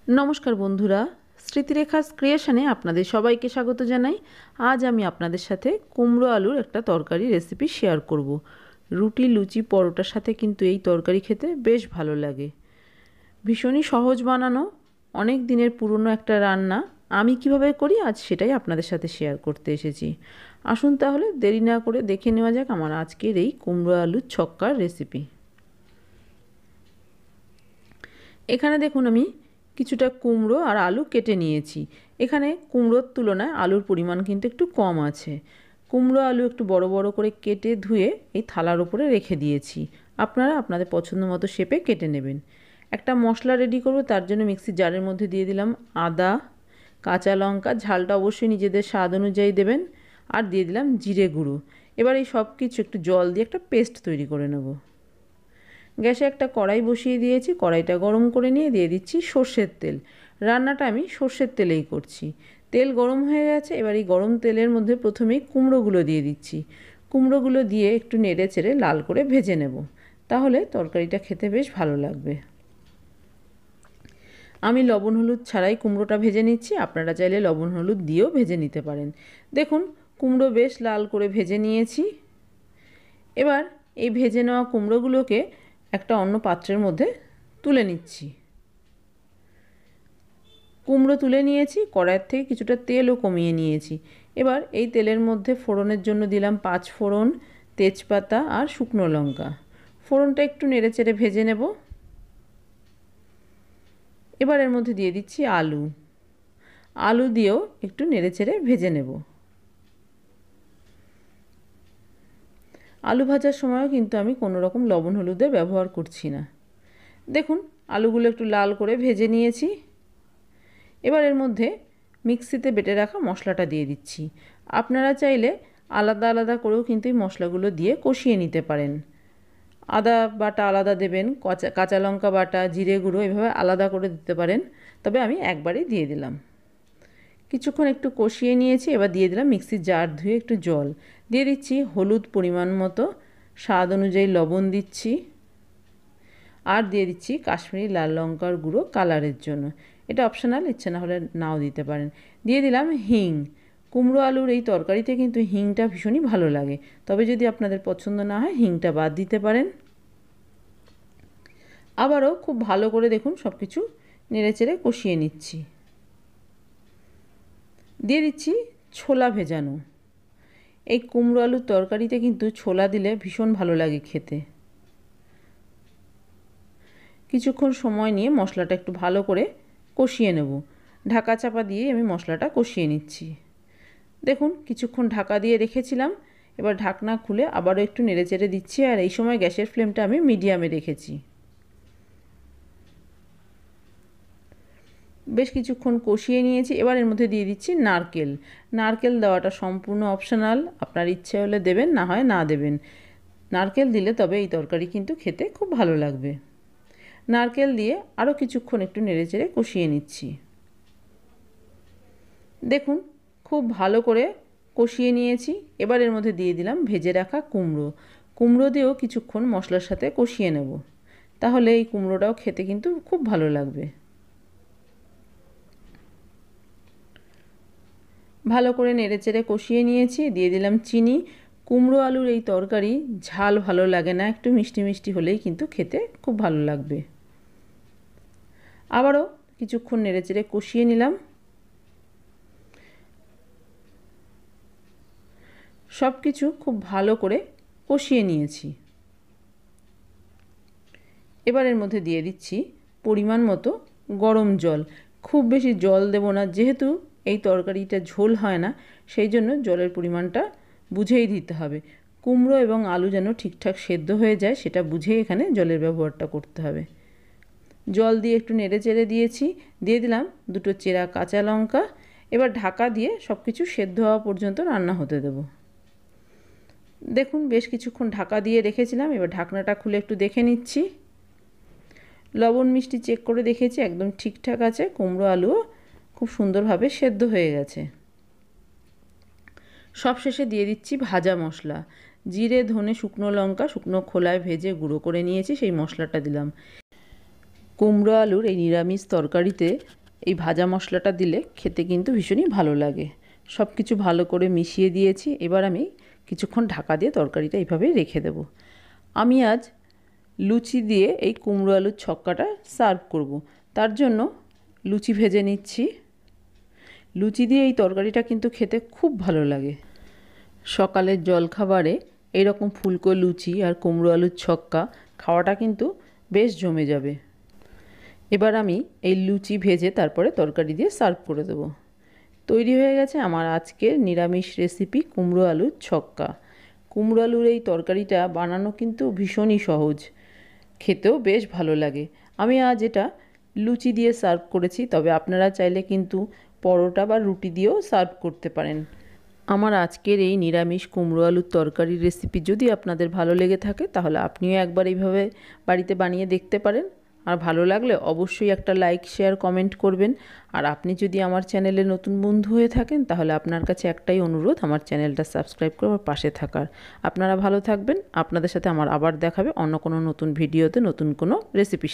নমস্কার বন্ধুরা, স্মৃতিরেখাস ক্রিয়েশনে আপনাদের সবাইকে স্বাগত জানাই। আজ আমি আপনাদের সাথে কুমড়ো আলুর একটা তরকারি রেসিপি শেয়ার করব। রুটি, লুচি, পরোটার সাথে কিন্তু এই তরকারি খেতে বেশ ভালো লাগে। ভীষণই সহজ বানানো, অনেক দিনের পুরনো একটা রান্না। আমি কিভাবে করি আজ সেটাই আপনাদের সাথে শেয়ার করতে এসেছি। আসুন তাহলে দেরি না করে দেখে নেওয়া যাক আমার আজকের এই কুমড়ো আলুর ছক্কার রেসিপি। এখানে দেখুন আমি কিছুটা কুমড়ো আর আলু কেটে নিয়েছি। এখানে কুমড়োর তুলনায় আলুর পরিমাণ কিন্তু একটু কম আছে। কুমড়ো আলু একটু বড় বড় করে কেটে ধুয়ে এই থালার উপরে রেখে দিয়েছি। আপনারা আপনাদের পছন্দ মতো শেপে কেটে নেবেন। একটা মশলা রেডি করব, তার জন্য মিক্সির জারের মধ্যে দিয়ে দিলাম আদা, কাঁচা লঙ্কা, ঝালটা অবশ্যই নিজেদের স্বাদ অনুযায়ী দেবেন, আর দিয়ে দিলাম জিরে গুঁড়ো। এবার এই সব কিছু একটু জল দিয়ে একটা পেস্ট তৈরি করে নেব। গ্যাসে একটা কড়াই বসিয়ে দিয়েছি, কড়াইটা গরম করে নিয়ে দিয়ে দিচ্ছি সর্ষের তেল। রান্নাটা আমি সর্ষের তেলেই করছি। তেল গরম হয়ে গেছে, এবার এই গরম তেলের মধ্যে প্রথমেই কুমড়োগুলো দিয়ে দিচ্ছি। কুমড়োগুলো দিয়ে একটু নেড়ে চেড়ে লাল করে ভেজে নেব, তাহলে তরকারিটা খেতে বেশ ভালো লাগবে। আমি লবণ হলুদ ছাড়াই কুমড়োটা ভেজে নিচ্ছি, আপনারা চাইলে লবণ হলুদ দিয়েও ভেজে নিতে পারেন। দেখুন কুমড়ো বেশ লাল করে ভেজে নিয়েছি। এবার এই ভেজে নেওয়া কুমড়োগুলোকে একটা অন্য পাত্রের মধ্যে তুলে নিচ্ছি। কুমড়ো তুলে নিয়েছি, কড়াইয়ের থেকে কিছুটা তেলও কমিয়ে নিয়েছি। এবার এই তেলের মধ্যে ফোড়নের জন্য দিলাম 5 ফোড়ন, তেজপাতা আর শুকনো লঙ্কা। ফোড়নটা একটু নেড়েচেড়ে ভেজে নেব। এবার এর মধ্যে দিয়ে দিচ্ছি আলু। আলু দিয়েও একটু নেড়েচেড়ে ভেজে নেব। আলু ভাজার সময়ও কিন্তু আমি কোনো রকম লবণ হলুদের ব্যবহার করছি না। দেখুন আলুগুলো একটু লাল করে ভেজে নিয়েছি। এবার এর মধ্যে মিক্সিতে বেটে রাখা মশলাটা দিয়ে দিচ্ছি। আপনারা চাইলে আলাদা আলাদা করেও কিন্তু এই মশলাগুলো দিয়ে কষিয়ে নিতে পারেন। আদা বাটা আলাদা দেবেন, কাঁচা লঙ্কা বাটা, জিরে গুঁড়ো এভাবে আলাদা করে দিতে পারেন, তবে আমি একবারেই দিয়ে দিলাম। কিছুক্ষণ একটু কষিয়ে নিয়েছি, এবার দিয়ে দিলাম মিক্সির জার ধুয়ে একটু জল দিয়ে দিচ্ছি, হলুদ পরিমাণ মতো, স্বাদ অনুযায়ী লবণ দিচ্ছি, আর দিয়ে দিচ্ছি কাশ্মীরি লাল লঙ্কার গুঁড়ো কালারের জন্য। এটা অপশনাল, ইচ্ছে না হলে নাও দিতে পারেন। দিয়ে দিলাম হিং। কুমড়ো আলুর এই তরকারিতে কিন্তু হিংটা ভীষণই ভালো লাগে, তবে যদি আপনাদের পছন্দ না হয় হিংটা বাদ দিতে পারেন। আবারও খুব ভালো করে দেখুন সব কিছু নেড়েচেড়ে কষিয়ে নিচ্ছি। দিয়ে দিচ্ছি ছোলা ভেজানো। এই কুমড়ো আলুর তরকারিতে কিন্তু ছোলা দিলে ভীষণ ভালো লাগে খেতে। কিছুক্ষণ সময় নিয়ে মশলাটা একটু ভালো করে কষিয়ে নেব। ঢাকা চাপা দিয়ে আমি মশলাটা কষিয়ে নিচ্ছি। দেখুন কিছুক্ষণ ঢাকা দিয়ে রেখেছিলাম, এবার ঢাকনা খুলে আবারও একটু নেড়েচেড়ে দিচ্ছি, আর এই সময় গ্যাসের ফ্লেমটা আমি মিডিয়ামে রেখেছি। বেশ কিছুক্ষণ কষিয়ে নিয়েছি। এবার এর মধ্যে দিয়ে দিচ্ছি নারকেল। নারকেল দেওয়াটা সম্পূর্ণ অপশনাল, আপনার ইচ্ছে হলে দেবেন, না হয় না দেবেন। নারকেল দিলে তবে এই তরকারি কিন্তু খেতে খুব ভালো লাগবে। নারকেল দিয়ে আরও কিছুক্ষণ একটু নেড়েচেড়ে কষিয়ে নিচ্ছি। দেখুন খুব ভালো করে কষিয়ে নিয়েছি। এবার এর মধ্যে দিয়ে দিলাম ভেজে রাখা কুমড়ো। কুমড়ো দিয়েও কিছুক্ষণ মশলার সাথে কষিয়ে নেব, তাহলে এই কুমড়োটাও খেতে কিন্তু খুব ভালো লাগবে। ভালো করে নেড়েচেড়ে কষিয়ে নিয়েছি। দিয়ে দিলাম চিনি। কুমড়ো আলুর এই তরকারি ঝাল ভালো লাগে না, একটু মিষ্টি মিষ্টি হলেই কিন্তু খেতে খুব ভালো লাগবে। আবারও কিছুক্ষণ নেড়েচেড়ে কষিয়ে নিলাম। সব কিছু খুব ভালো করে কষিয়ে নিয়েছি। এবার এর মধ্যে দিয়ে দিচ্ছি পরিমাণ মতো গরম জল। খুব বেশি জল দেব না, যেহেতু এই তরকারিটা ঝোল হয় না, সেই জন্য জলের পরিমাণটা বুঝেই দিতে হবে। কুমড়ো এবং আলু যেন ঠিকঠাক সেদ্ধ হয়ে যায় সেটা বুঝেই এখানে জলের ব্যবহারটা করতে হবে। জল দিয়ে একটু নেড়ে চেড়ে দিয়েছি। দিয়ে দিলাম দুটো চেরা কাঁচা লঙ্কা। এবার ঢাকা দিয়ে সব কিছু সেদ্ধ হওয়া পর্যন্ত রান্না হতে দেব। দেখুন বেশ কিছুক্ষণ ঢাকা দিয়ে রেখেছিলাম, এবার ঢাকনাটা খুলে একটু দেখে নিচ্ছি। লবণ মিষ্টি চেক করে দেখেছি, একদম ঠিকঠাক আছে। কুমড়ো আলুও খুব সুন্দরভাবে সেদ্ধ হয়ে গেছে। সবশেষে দিয়ে দিচ্ছি ভাজা মশলা। জিরে, ধনে, শুকনো লঙ্কা শুকনো খোলায় ভেজে গুঁড়ো করে নিয়েছি, সেই মশলাটা দিলাম। কুমড়ো আলুর এই নিরামিষ তরকারিতে এই ভাজা মশলাটা দিলে খেতে কিন্তু ভীষণই ভালো লাগে। সব কিছু ভালো করে মিশিয়ে দিয়েছি। এবার আমি কিছুক্ষণ ঢাকা দিয়ে তরকারিটা এইভাবেই রেখে দেব। আমি আজ লুচি দিয়ে এই কুমড়ো আলুর ছক্কাটা সার্ভ করব। তার জন্য লুচি ভেজে নিচ্ছি। লুচি দিয়ে এই তরকারিটা কিন্তু খেতে খুব ভালো লাগে। সকালের জলখাবারে এইরকম ফুলকো লুচি আর কুমড়ো আলুর ছক্কা খাওয়াটা কিন্তু বেশ জমে যাবে। এবার আমি এই লুচি ভেজে তারপরে তরকারি দিয়ে সার্ভ করে দেবো। তৈরি হয়ে গেছে আমার আজকের নিরামিষ রেসিপি কুমড়ো আলুর ছক্কা। কুমড়ো আলুর এই তরকারিটা বানানো কিন্তু ভীষণই সহজ, খেতেও বেশ ভালো লাগে। আমি আজ এটা লুচি দিয়ে সার্ভ করেছি, তবে আপনারা চাইলে কিন্তু পরোটা বা রুটি দিয়েও সার্ভ করতে পারেন। আমার আজকের এই নিরামিষ কুমড়ো আলুর তরকারির রেসিপি যদি আপনাদের ভালো লেগে থাকে তাহলে আপনিও একবার এইভাবে বাড়িতে বানিয়ে দেখতে পারেন। আর ভালো লাগলে অবশ্যই একটা লাইক, শেয়ার, কমেন্ট করবেন। আর আপনি যদি আমার চ্যানেলে নতুন বন্ধু হয়ে থাকেন তাহলে আপনার কাছে একটাই অনুরোধ, আমার চ্যানেলটা সাবস্ক্রাইব করে আমার পাশে থাকার। আপনারা ভালো থাকবেন। আপনাদের সাথে আমার আবার দেখাবে অন্য কোনো নতুন ভিডিওতে নতুন কোনো রেসিপির।